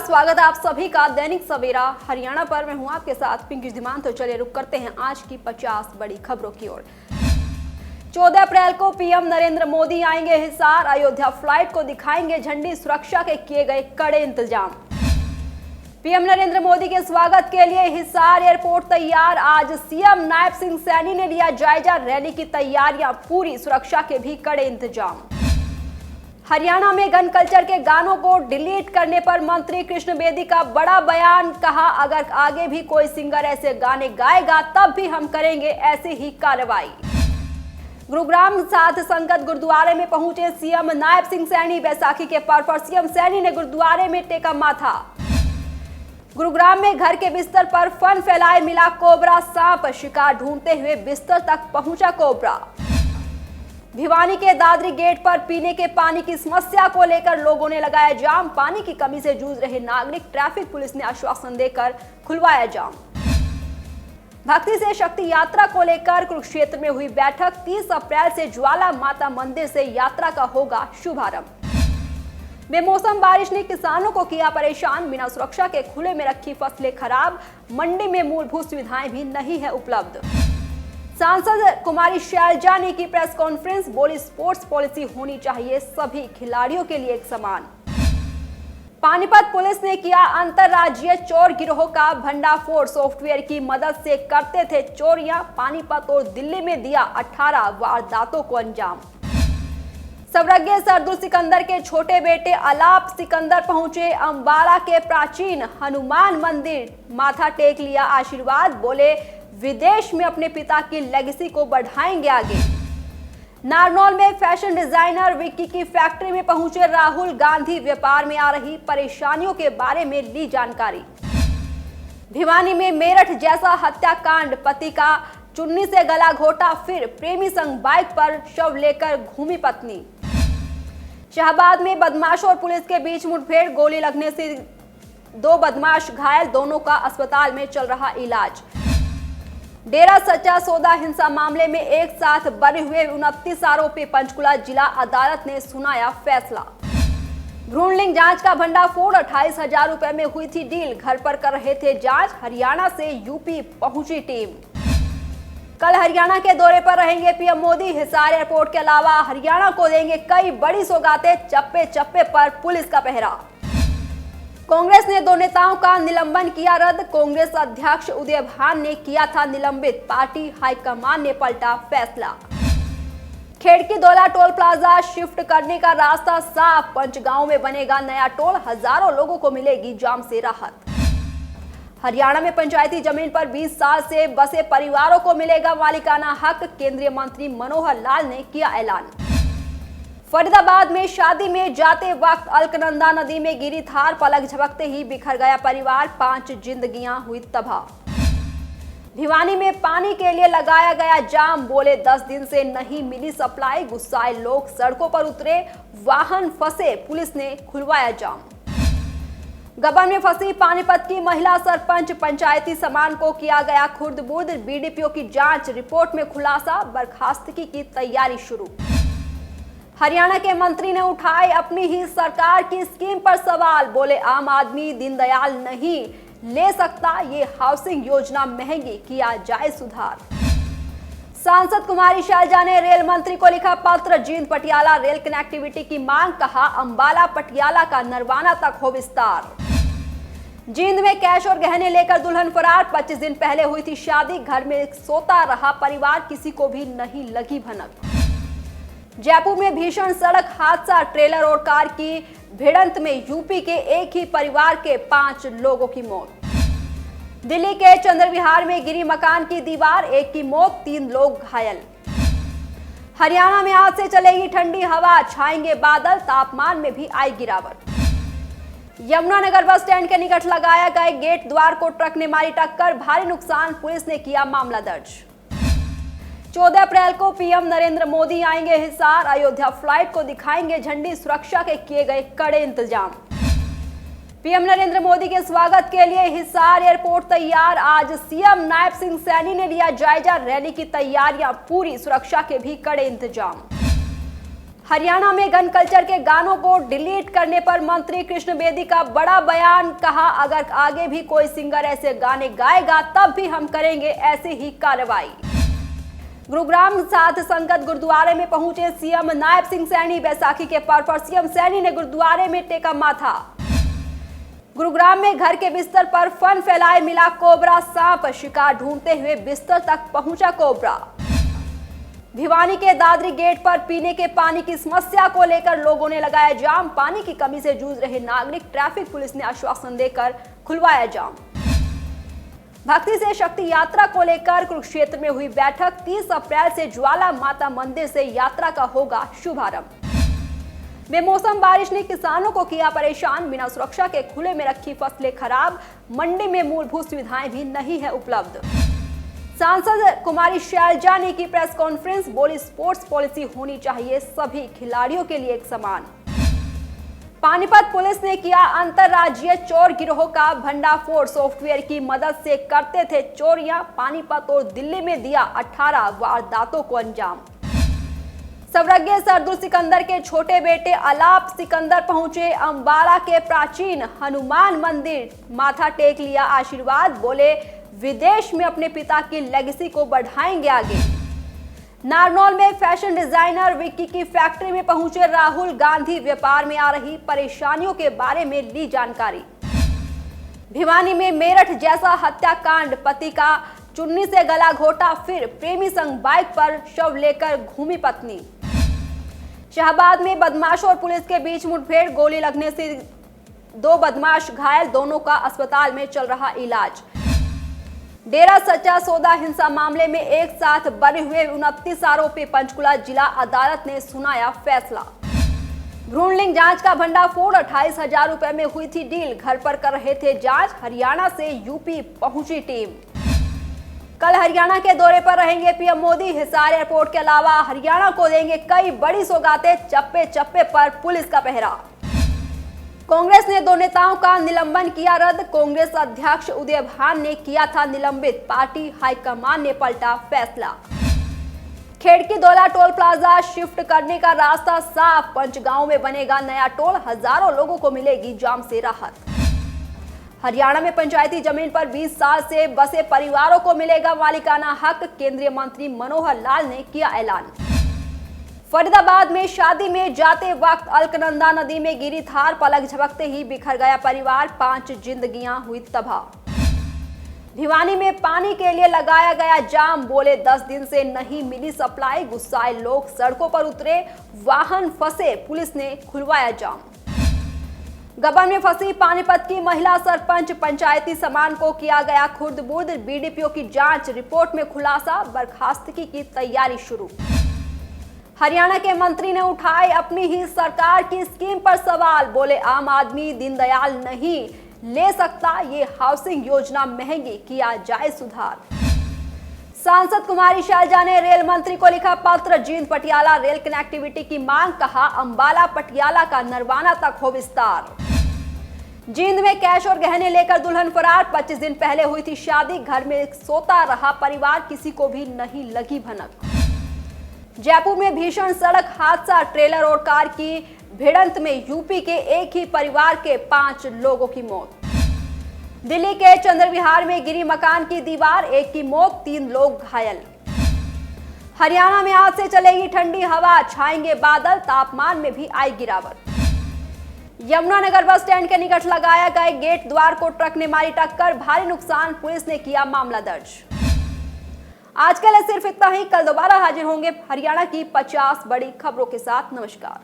स्वागत है आप सभी का दैनिक सवेरा हरियाणा पर। मैं हूं आपके साथ पिंकी धीमान। तो चलिए रुक करते हैं आज की 50 बड़ी खबरों की ओर। 14 अप्रैल को पीएम नरेंद्र मोदी आएंगे हिसार। अयोध्या फ्लाइट को दिखाएंगे झंडी। सुरक्षा के किए गए कड़े इंतजाम। पीएम नरेंद्र मोदी के स्वागत के लिए हिसार एयरपोर्ट तैयार। आज सीएम नायब सिंह सैनी ने लिया जायजा। रैली की तैयारियां पूरी, सुरक्षा के भी कड़े इंतजाम। हरियाणा में गन कल्चर के गानों को डिलीट करने पर मंत्री कृष्ण बेदी का बड़ा बयान। कहा, अगर आगे भी कोई सिंगर ऐसे गाने गाएगा तब भी हम करेंगे ऐसी ही कार्रवाई। गुरुग्राम साध संगत गुरुद्वारे में पहुंचे सीएम नायब सिंह सैनी। बैसाखी के पर्व पर सीएम सैनी ने गुरुद्वारे में टेका माथा। गुरुग्राम में घर के बिस्तर पर फन फैलाए मिला कोबरा सांप। शिकार ढूंढते हुए बिस्तर तक पहुंचा कोबरा। भिवानी के दादरी गेट पर पीने के पानी की समस्या को लेकर लोगों ने लगाया जाम। पानी की कमी से जूझ रहे नागरिक, ट्रैफिक पुलिस ने आश्वासन देकर खुलवाया जाम। भक्ति से शक्ति यात्रा को लेकर कुरुक्षेत्र में हुई बैठक। 30 अप्रैल से ज्वाला माता मंदिर से यात्रा का होगा शुभारंभ। बेमौसम बारिश ने किसानों को किया परेशान। बिना सुरक्षा के खुले में रखी फसलें खराब। मंडी में मूलभूत सुविधाएं भी नहीं है उपलब्ध। सांसद कुमारी शैलजा ने की प्रेस कॉन्फ्रेंस। बोली, स्पोर्ट्स पॉलिसी होनी चाहिए सभी खिलाड़ियों के लिए एक समान। पानीपत पुलिस ने किया अंतरराज्यीय चोर गिरोह का भंडाफोड़। सॉफ्टवेयर की मदद से करते थे चोरियां। पानीपत और दिल्ली में दिया 18 वारदातों को अंजाम। सर्वज्ञ सरदुल सिकंदर के छोटे बेटे अलाप सिकंदर पहुंचे अंबाला के प्राचीन हनुमान मंदिर। माथा टेक लिया आशीर्वाद। बोले, विदेश में अपने पिता की लेगेसी को बढ़ाएंगे आगे। नारनौल में फैशन डिजाइनर विक्की की फैक्ट्री में पहुंचे राहुल गांधी। व्यापार में आ रही परेशानियों के बारे में ली जानकारी। भिवानी में मेरठ जैसा हत्याकांड। पति का चुन्नी से गला घोटा, फिर प्रेमी संग बाइक पर शव लेकर घूमी पत्नी। शाहबाद में बदमाश और पुलिस के बीच मुठभेड़। गोली लगने से 2 बदमाश घायल। दोनों का अस्पताल में चल रहा इलाज। डेरा सच्चा सौदा हिंसा मामले में एक साथ बरे हुए 29 आरोपी। पंचकुला जिला अदालत ने सुनाया फैसला। भ्रूण लिंग जांच का भंडाफोड़। 28,000 रुपए में हुई थी डील। घर पर कर रहे थे जांच। हरियाणा से यूपी पहुंची टीम। कल हरियाणा के दौरे पर रहेंगे पीएम मोदी। हिसार एयरपोर्ट के अलावा हरियाणा को देंगे कई बड़ी सौगातें। चप्पे चप्पे पर पुलिस का पहरा। कांग्रेस ने 2 नेताओं का निलंबन किया रद्द। कांग्रेस अध्यक्ष उदय भान ने किया था निलंबित। पार्टी हाईकमान ने पलटा फैसला। Kherki Daula toll plaza shift करने का रास्ता साफ। पंचगांव में बनेगा नया टोल। हजारों लोगों को मिलेगी जाम से राहत। हरियाणा में पंचायती जमीन पर 20 साल से बसे परिवारों को मिलेगा मालिकाना हक। केंद्रीय मंत्री मनोहर लाल ने किया ऐलान। फरीदाबाद में शादी में जाते वक्त अलकनंदा नदी में गिरी थार। पलक झपकते ही बिखर गया परिवार। 5 जिंदगियां हुई तबाह। भिवानी में पानी के लिए लगाया गया जाम। बोले, 10 दिन से नहीं मिली सप्लाई। गुस्साए लोग सड़कों पर उतरे। वाहन फंसे। पुलिस ने खुलवाया जाम। गबन में फंसी पानीपत की महिला सरपंच। पंचायती सामान को किया गया खुर्द-बुर्द। बीडीपीओ की जांच रिपोर्ट में खुलासा। बर्खास्तगी की तैयारी शुरू। हरियाणा के मंत्री ने उठाए अपनी ही सरकार की स्कीम पर सवाल। बोले, आम आदमी दीनदयाल नहीं ले सकता ये हाउसिंग योजना। महंगी, किया जाए सुधार। सांसद कुमारी शैलजा ने रेल मंत्री को लिखा पत्र। जींद पटियाला रेल कनेक्टिविटी की मांग। कहा, अंबाला पटियाला का नरवाना तक हो विस्तार। जींद में कैश और गहने लेकर दुल्हन फरार। 25 दिन पहले हुई थी शादी। घर में सोता रहा परिवार। किसी को भी नहीं लगी भनक। जयपुर में भीषण सड़क हादसा। ट्रेलर और कार की भिड़ंत में यूपी के एक ही परिवार के 5 लोगों की मौत। दिल्ली के चंद्रविहार में गिरी मकान की दीवार। 1 की मौत, 3 लोग घायल। हरियाणा में आज से चलेगी ठंडी हवा। छाएंगे बादल। तापमान में भी आई गिरावट। यमुनानगर बस स्टैंड के निकट लगाया गए गेट द्वार को ट्रक ने मारी टक्कर। भारी नुकसान। पुलिस ने किया मामला दर्ज। 14 अप्रैल को पीएम नरेंद्र मोदी आएंगे हिसार। अयोध्या फ्लाइट को दिखाएंगे झंडी। सुरक्षा के किए गए कड़े इंतजाम। पीएम नरेंद्र मोदी के स्वागत के लिए हिसार एयरपोर्ट तैयार। आज सीएम नायब सिंह सैनी ने लिया जायजा। रैली की तैयारियां पूरी, सुरक्षा के भी कड़े इंतजाम। हरियाणा में गन कल्चर के गानों को डिलीट करने पर मंत्री कृष्ण बेदी का बड़ा बयान। कहा, अगर आगे भी कोई सिंगर ऐसे गाने गाएगा तब भी हम करेंगे ऐसी ही कार्रवाई। गुरुग्राम साध संगत गुरुद्वारे में पहुंचे सीएम नायब सिंह सैनी। बैसाखी के पर्व पर सीएम सैनी ने गुरुद्वारे में टेका माथा। गुरुग्राम में घर के बिस्तर पर फन फैलाए मिला कोबरा सांप। शिकार ढूंढते हुए बिस्तर तक पहुंचा कोबरा। भिवानी के दादरी गेट पर पीने के पानी की समस्या को लेकर लोगों ने लगाया जाम। पानी की कमी से जूझ रहे नागरिक, ट्रैफिक पुलिस ने आश्वासन देकर खुलवाया जाम। भक्ति से शक्ति यात्रा को लेकर कुरुक्षेत्र में हुई बैठक। 30 अप्रैल से ज्वाला माता मंदिर से यात्रा का होगा शुभारंभ। बेमौसम बारिश ने किसानों को किया परेशान। बिना सुरक्षा के खुले में रखी फसलें खराब। मंडी में मूलभूत सुविधाएं भी नहीं है उपलब्ध। सांसद कुमारी शैलजा ने की प्रेस कॉन्फ्रेंस। बोली, स्पोर्ट्स पॉलिसी होनी चाहिए सभी खिलाड़ियों के लिए एक समान। पानीपत पुलिस ने किया अंतरराज्यीय चोर गिरोह का भंडाफोड़। सॉफ्टवेयर की मदद से करते थे चोरियां। पानीपत और दिल्ली में दिया 18 वारदातों को अंजाम। सर्वज्ञ सरदुल सिकंदर के छोटे बेटे अलाप सिकंदर पहुंचे अंबाला के प्राचीन हनुमान मंदिर। माथा टेक लिया आशीर्वाद। बोले, विदेश में अपने पिता की लेगेसी को बढ़ाएंगे आगे। नारनौल में फैशन डिजाइनर विक्की की फैक्ट्री में पहुंचे राहुल गांधी। व्यापार में आ रही परेशानियों के बारे में ली जानकारी। भिवानी में मेरठ जैसा हत्याकांड। पति का चुन्नी से गला घोटा, फिर प्रेमी संग बाइक पर शव लेकर घूमी पत्नी। शाहबाद में बदमाश और पुलिस के बीच मुठभेड़। गोली लगने से 2 बदमाश घायल। दोनों का अस्पताल में चल रहा इलाज। डेरा सच्चा सौदा हिंसा मामले में एक साथ बने हुए 29 आरोपी। पंचकुला जिला अदालत ने सुनाया फैसला। भ्रूण लिंग जांच का भंडाफोड़। 28,000 रुपए में हुई थी डील। घर पर कर रहे थे जांच। हरियाणा से यूपी पहुंची टीम। कल हरियाणा के दौरे पर रहेंगे पीएम मोदी। हिसार एयरपोर्ट के अलावा हरियाणा को देंगे कई बड़ी सौगातें। चप्पे चप्पे पर पुलिस का पहरा। कांग्रेस ने 2 नेताओं का निलंबन किया रद्द। कांग्रेस अध्यक्ष उदय भान ने किया था निलंबित। पार्टी हाईकमान ने पलटा फैसला। Kherki Daula toll plaza shift करने का रास्ता साफ। पंचगांव में बनेगा नया टोल। हजारों लोगों को मिलेगी जाम से राहत। हरियाणा में पंचायती जमीन पर 20 साल से बसे परिवारों को मिलेगा मालिकाना हक। केंद्रीय मंत्री मनोहर लाल ने किया ऐलान। फरीदाबाद में शादी में जाते वक्त अलकनंदा नदी में गिरी थार। पलक झपकते ही बिखर गया परिवार। 5 जिंदगियां हुई तबाह। भिवानी में पानी के लिए लगाया गया जाम। बोले, 10 दिन से नहीं मिली सप्लाई। गुस्साए लोग सड़कों पर उतरे। वाहन फंसे। पुलिस ने खुलवाया जाम। गबन में फंसी पानीपत की महिला सरपंच। पंचायती सामान को किया गया खुर्द-बुर्द। बीडीपीओ की जांच रिपोर्ट में खुलासा। बर्खास्तगी की तैयारी शुरू। हरियाणा के मंत्री ने उठाए अपनी ही सरकार की स्कीम पर सवाल। बोले, आम आदमी दीनदयाल नहीं ले सकता ये हाउसिंग योजना, महंगी, किया जाए सुधार। सांसद कुमारी शैलजा ने रेल मंत्री को लिखा पत्र। जींद पटियाला रेल कनेक्टिविटी की मांग। कहा, अंबाला पटियाला का नरवाना तक हो विस्तार। जींद में कैश और गहने लेकर दुल्हन फरार। 25 दिन पहले हुई थी शादी। घर में सोता रहा परिवार। किसी को भी नहीं लगी भनक। जयपुर में भीषण सड़क हादसा। ट्रेलर और कार की भिड़ंत में यूपी के एक ही परिवार के 5 लोगों की मौत। दिल्ली के चंद्रविहार में गिरी मकान की दीवार। 1 की मौत, 3 लोग घायल। हरियाणा में आज से चलेगी ठंडी हवा। छाएंगे बादल। तापमान में भी आई गिरावट। यमुनानगर बस स्टैंड के निकट लगाया गए गेट द्वार को ट्रक ने मारी टक्कर। भारी नुकसान। पुलिस ने किया मामला दर्ज। आज के लिए सिर्फ इतना ही। कल दोबारा हाजिर होंगे हरियाणा की 50 बड़ी खबरों के साथ। नमस्कार।